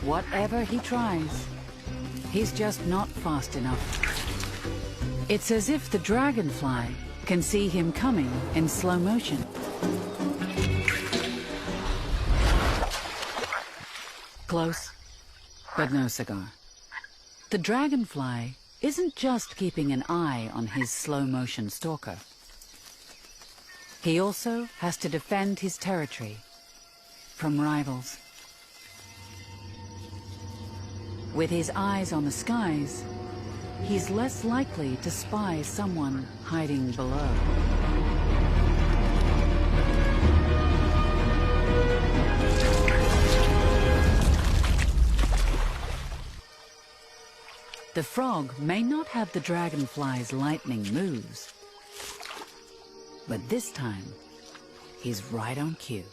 Whatever he tries, he's just not fast enough. It's as if the dragonfly can see him coming in slow motion. Close, but no cigar. The dragonfly isn't just keeping an eye on his slow-motion stalker. He also has to defend his territory from rivals. With his eyes on the skies, he's less likely to spy someone hiding below. The frog may not have the dragonfly's lightning moves, but this time, he's right on cue.